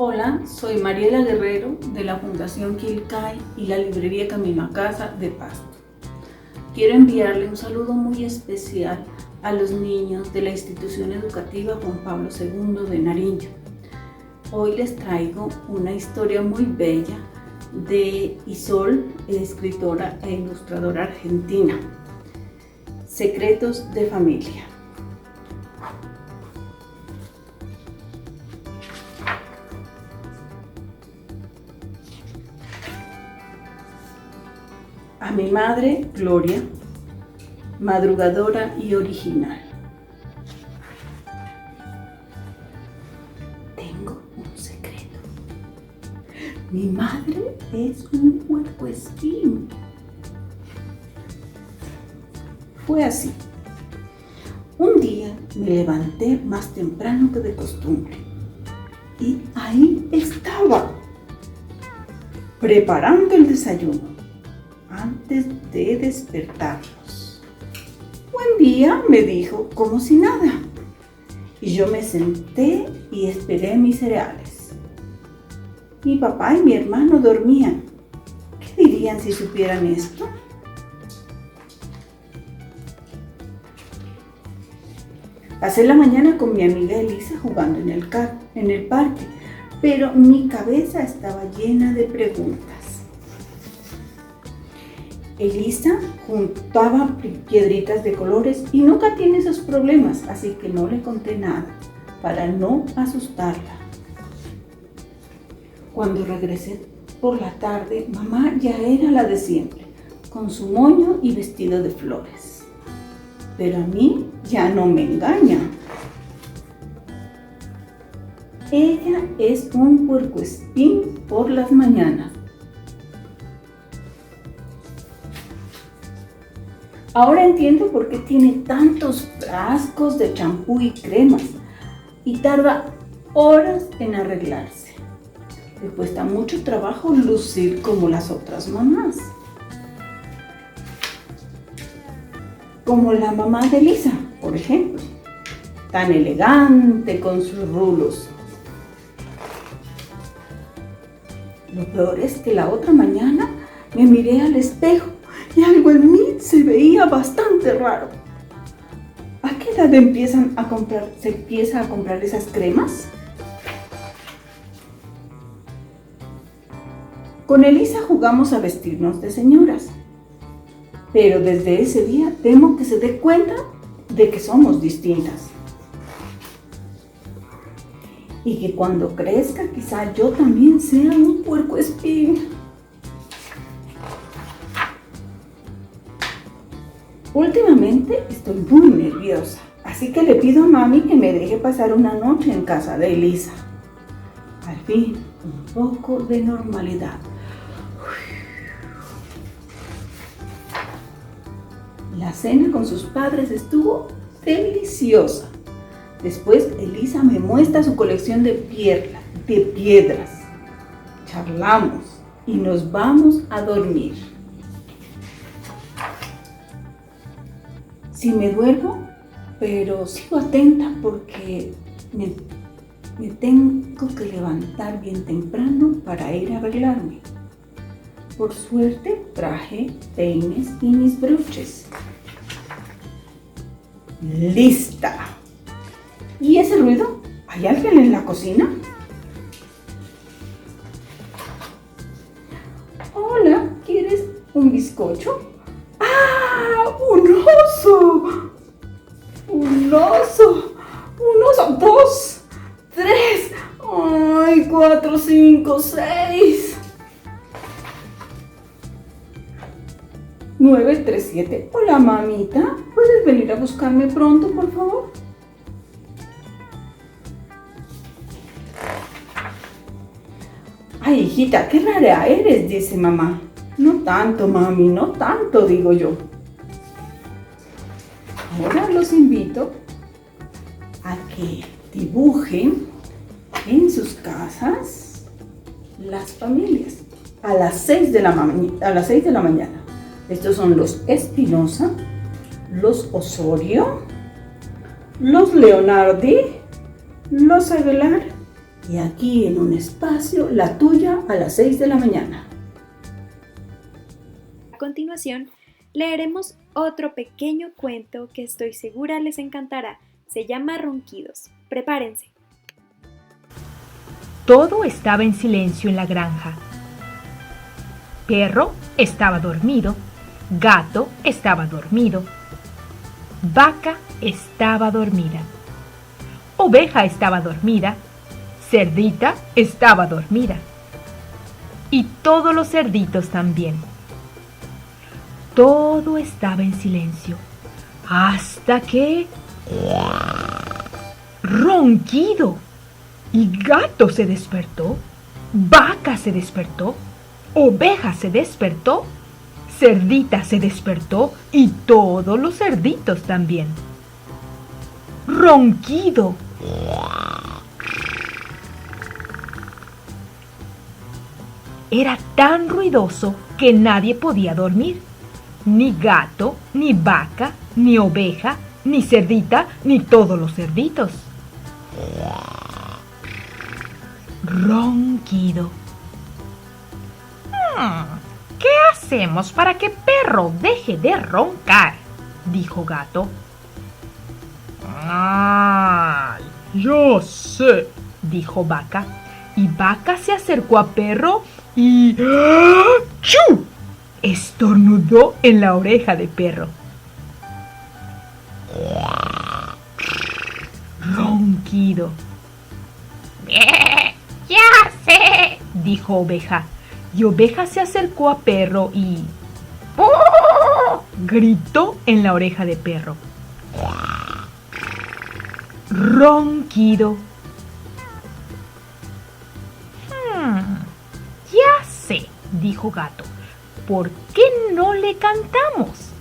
Hola, soy Mariela Guerrero de la Fundación Quilcay y la librería Camino a Casa de Pasto. Quiero enviarle un saludo muy especial a los niños de la institución educativa Juan Pablo II de Nariño. Hoy les traigo una historia muy bella de Isol, escritora e ilustradora argentina. Secretos de familia. A mi madre, Gloria, madrugadora y original. Tengo un secreto. Mi madre es un puercoespín. Fue así. Un día me levanté más temprano que de costumbre y ahí estaba, preparando el desayuno antes de despertarlos. Buen día, me dijo, como si nada. Y yo me senté y esperé mis cereales. Mi papá y mi hermano dormían. ¿Qué dirían si supieran esto? Pasé la mañana con mi amiga Elisa jugando en el parque, pero mi cabeza estaba llena de preguntas. Elisa juntaba piedritas de colores y nunca tiene esos problemas, así que no le conté nada para no asustarla. Cuando regresé por la tarde, mamá ya era la de siempre, con su moño y vestido de flores. Pero a mí ya no me engaña. Ella es un puercoespín por las mañanas. Ahora entiendo por qué tiene tantos frascos de champú y cremas y tarda horas en arreglarse. Le cuesta mucho trabajo lucir como las otras mamás. Como la mamá de Elisa, por ejemplo, tan elegante con sus rulos. Lo peor es que la otra mañana me miré al espejo y algo en mí se veía bastante raro. ¿A qué edad se empieza a comprar esas cremas? Con Elisa jugamos a vestirnos de señoras, pero desde ese día temo que se dé cuenta de que somos distintas. Y que cuando crezca quizá yo también sea un puercoespín. Últimamente estoy muy nerviosa, así que le pido a mami que me deje pasar una noche en casa de Elisa. Al fin, un poco de normalidad. La cena con sus padres estuvo deliciosa. Después Elisa me muestra su colección de piedras. Charlamos y nos vamos a dormir. Sí me duermo, pero sigo atenta porque me tengo que levantar bien temprano para ir a arreglarme. Por suerte traje peines y mis broches. ¡Lista! ¿Y ese ruido? ¿Hay alguien en la cocina? Hola, ¿quieres un bizcocho? ¡Ah! ¡Un oso! ¡Un oso! ¡Un oso! ¡Dos! ¡Tres! ¡Ay! ¡4, 5, 6! 9, 3, 7. Hola, mamita. ¿Puedes venir a buscarme pronto, por favor? Ay, hijita, qué rara eres, dice mamá. No tanto, mami, no tanto, digo yo. Ahora los invito a que dibujen en sus casas las familias a las 6 de la mañana. Estos son los Espinosa, los Osorio, los Leonardi, los Aguilar Y aquí en un espacio, la tuya a las 6 de la mañana. A continuación, leeremos otro pequeño cuento que estoy segura les encantará. Se llama Ronquidos. Prepárense. Todo estaba en silencio en la granja. Perro estaba dormido, gato estaba dormido, vaca estaba dormida, oveja estaba dormida, cerdita estaba dormida y todos los cerditos también. Todo estaba en silencio hasta que... ¡Ronquido! Y gato se despertó, vaca se despertó, oveja se despertó, cerdita se despertó y todos los cerditos también. Ronquido. Era tan ruidoso que nadie podía dormir. Ni gato, ni vaca, ni oveja, ni cerdita, ni todos los cerditos. Ronquido. ¿Qué hacemos para que perro deje de roncar?, dijo gato. Yo sé, dijo vaca. Y vaca se acercó a perro y... ¡Chu! Estornudó en la oreja de perro. Ronquido. Ya sé, dijo oveja. Y oveja se acercó a perro y... gritó en la oreja de perro. Ronquido. Ya sé, dijo gato. ¿Por qué no le cantamos?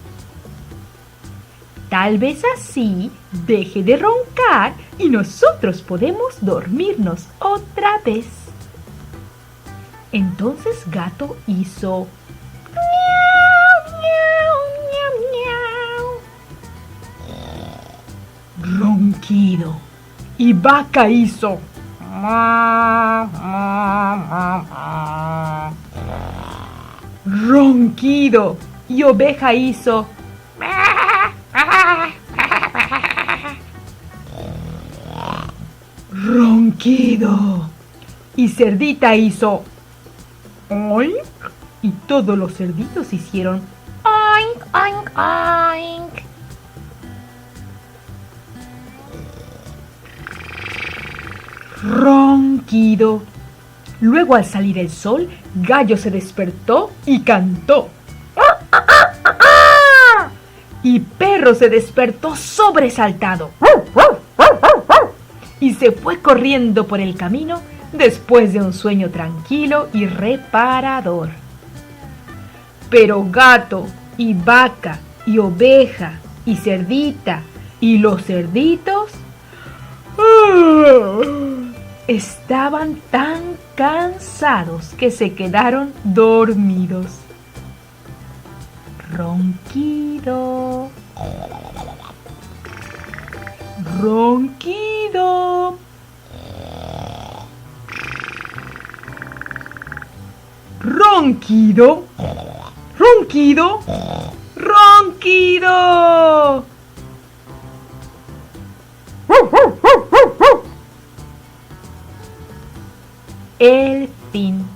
Tal vez así deje de roncar y nosotros podemos dormirnos otra vez. Entonces gato hizo... miau, miau, miau, miau. Ronquido. Y vaca hizo... ronquido. Y oveja hizo... ronquido. Y cerdita hizo... oink. Y todos los cerditos hicieron... oink, oink, oink. Ronquido. Luego, al salir el sol, Gallo se despertó y cantó. Y Perro se despertó sobresaltado y se fue corriendo por el camino después de un sueño tranquilo y reparador. Pero Gato y Vaca y Oveja y Cerdita y los cerditos estaban tan cansados que se quedaron dormidos. Ronquido. Ronquido. Ronquido. Ronquido. Ronquido. El fin.